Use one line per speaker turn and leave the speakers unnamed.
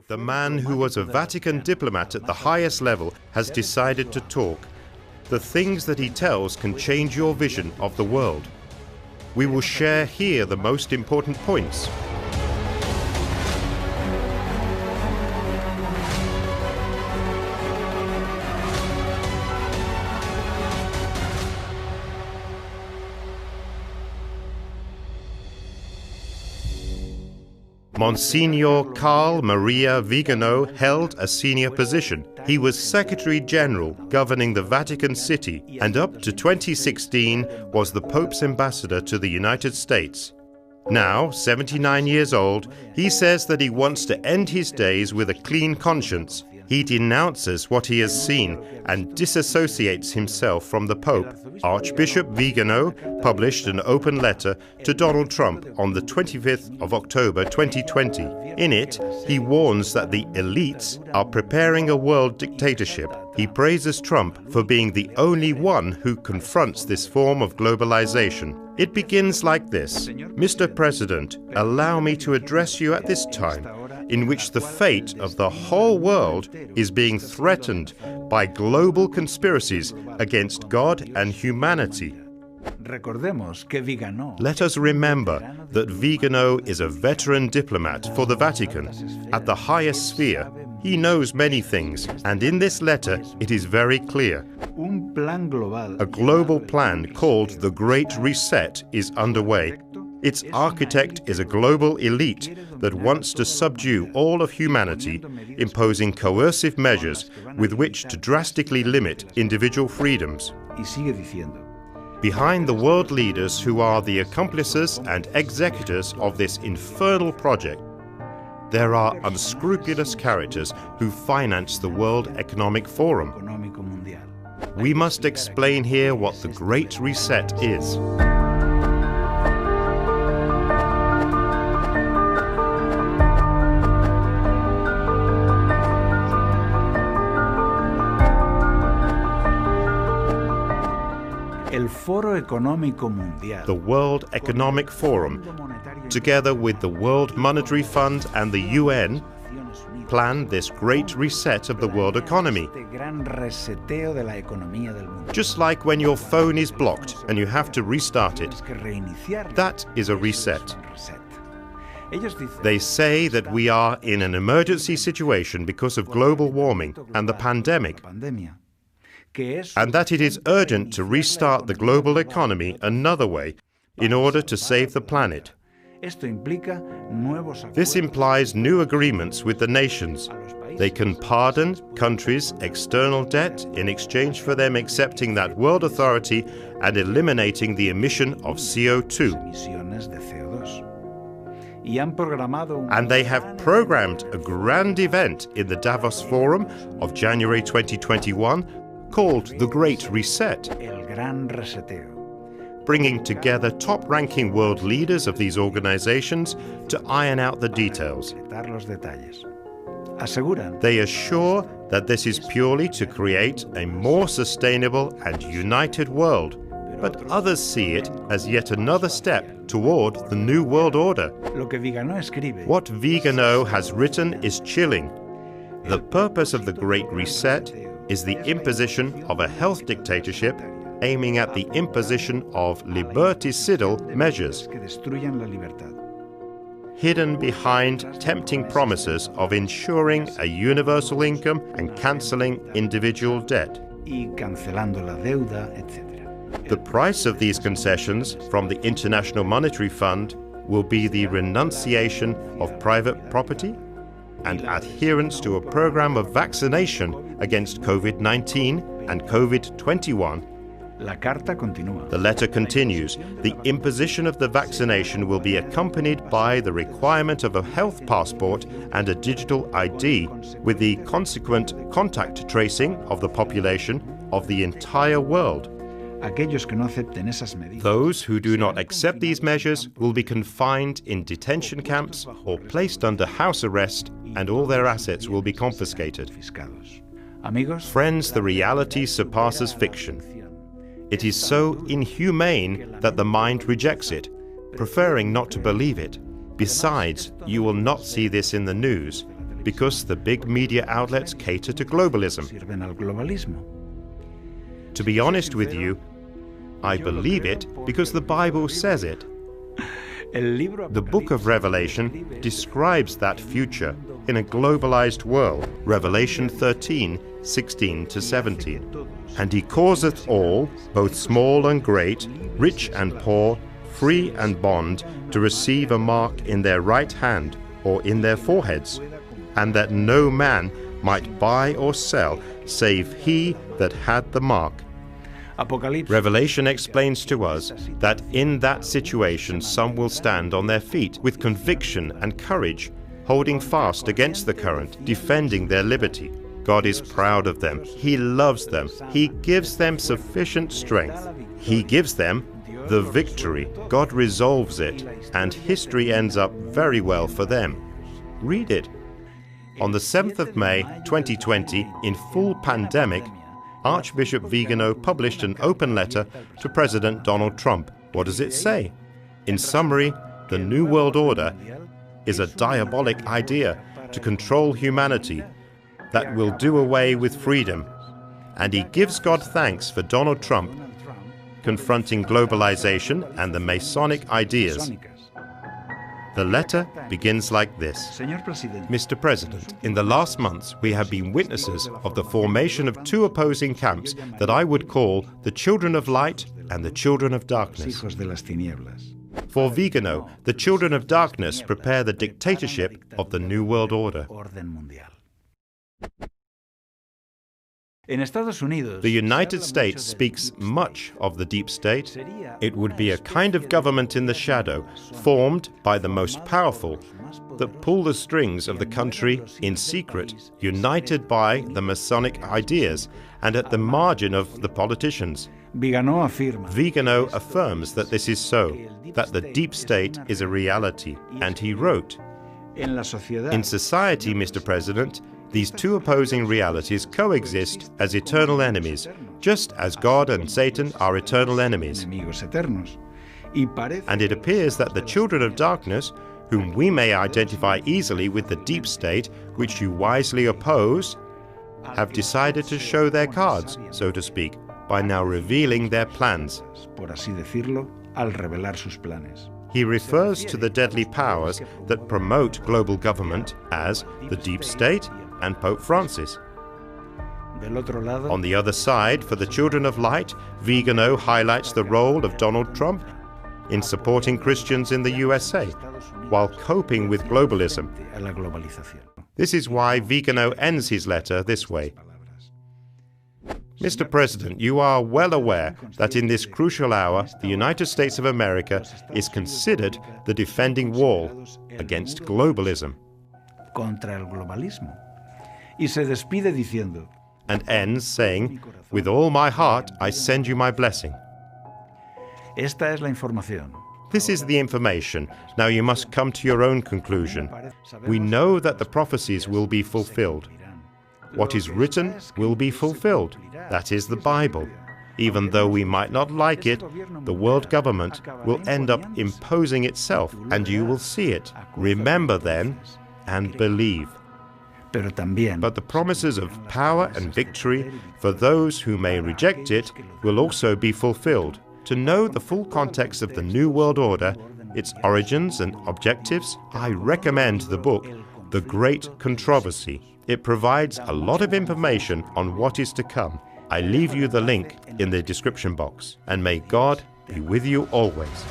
The man who was a Vatican diplomat at the highest level has decided to talk. The things that he tells can change your vision of the world. We will share here the most important points. Monsignor Carl Maria Vigano held a senior position. He was Secretary General governing the Vatican City and up to 2016 was the Pope's ambassador to the United States. Now, 79 years old, he says that he wants to end his days with a clean conscience. He denounces what he has seen and disassociates himself from the Pope. Archbishop Vigano published an open letter to Donald Trump on the 25th of October 2020. In it, he warns that the elites are preparing a world dictatorship. He praises Trump for being the only one who confronts this form of globalization. It begins like this: Mr. President, allow me to address you at this time, in which the fate of the whole world is being threatened by global conspiracies against God and humanity. Let us remember that Vigano is a veteran diplomat for the Vatican at the highest sphere. He knows many things, and in this letter it is very clear. A global plan called the Great Reset is underway. Its architect is a global elite that wants to subdue all of humanity, imposing coercive measures with which to drastically limit individual freedoms. Behind the world leaders who are the accomplices and executors of this infernal project, there are unscrupulous characters who finance the World Economic Forum. We must explain here what the Great Reset is. The World Economic Forum, together with the World Monetary Fund and the UN, plan this great reset of the world economy. Just like when your phone is blocked and you have to restart it. That is a reset. They say that we are in an emergency situation because of global warming and the pandemic, and that it is urgent to restart the global economy another way in order to save the planet. This implies new agreements with the nations. They can pardon countries' external debt in exchange for them accepting that world authority and eliminating the emission of CO2. And they have programmed a grand event in the Davos Forum of January 2021 called the Great Reset, bringing together top-ranking world leaders of these organizations to iron out the details. They assure that this is purely to create a more sustainable and united world, but others see it as yet another step toward the New World Order. What Vigano has written is chilling. The purpose of the Great Reset is the imposition of a health dictatorship aiming at the imposition of liberticidal measures, hidden behind tempting promises of ensuring a universal income and cancelling individual debt. The price of these concessions from the International Monetary Fund will be the renunciation of private property and adherence to a program of vaccination against COVID-19 and COVID-21. The letter continues. The imposition of the vaccination will be accompanied by the requirement of a health passport and a digital ID, with the consequent contact tracing of the population of the entire world. Those who do not accept these measures will be confined in detention camps or placed under house arrest, and all their assets will be confiscated. Friends, the reality surpasses fiction. It is so inhumane that the mind rejects it, preferring not to believe it. Besides, you will not see this in the news. because the big media outlets cater to globalism. To be honest with you, I believe it because the Bible says it. The book of Revelation describes that future in a globalized world. Revelation 13, 16 to 17. And he causeth all, both small and great, rich and poor, free and bond, to receive a mark in their right hand or in their foreheads, and that no man might buy or sell save he that had the mark. Revelation explains to us that in that situation some will stand on their feet with conviction and courage, holding fast against the current, defending their liberty. God is proud of them. He loves them. He gives them sufficient strength. He gives them the victory. God resolves it, and history ends up very well for them. Read it. On the 7th of May 2020, in full pandemic, Archbishop Vigano published an open letter to President Donald Trump. What does it say? In summary, the New World Order is a diabolic idea to control humanity that will do away with freedom. And he gives God thanks for Donald Trump confronting globalization and the Masonic ideas. The letter begins like this. Mr. President, in the last months we have been witnesses of the formation of two opposing camps that I would call the children of light and the children of darkness. For Vigano, the children of darkness prepare the dictatorship of the New World Order. The United States speaks much of the deep state. It would be a kind of government in the shadow, formed by the most powerful, that pull the strings of the country in secret, united by the Masonic ideas and at the margin of the politicians. Vigano affirms that this is so, that the deep state is a reality, and he wrote, "In society, Mr. President, these two opposing realities coexist as eternal enemies, just as God and Satan are eternal enemies. And it appears that the children of darkness, whom we may identify easily with the deep state, which you wisely oppose, have decided to show their cards, so to speak, by now revealing their plans." He refers to the deadly powers that promote global government as the deep state and Pope Francis. On the other side, for the children of light, Vigano highlights the role of Donald Trump in supporting Christians in the USA while coping with globalism. This is why Vigano ends his letter this way. Mr. President, you are well aware that in this crucial hour, the United States of America is considered the defending wall against globalism. And ends saying, "With all my heart, I send you my blessing." This is the information. Now you must come to your own conclusion. We know that the prophecies will be fulfilled. What is written will be fulfilled. That is the Bible. Even though we might not like it, the world government will end up imposing itself, and you will see it. Remember then, and believe. But the promises of power and victory for those who may reject it will also be fulfilled. To know the full context of the New World Order, its origins and objectives, I recommend the book, The Great Controversy. It provides a lot of information on what is to come. I leave you the link in the description box, and may God be with you always.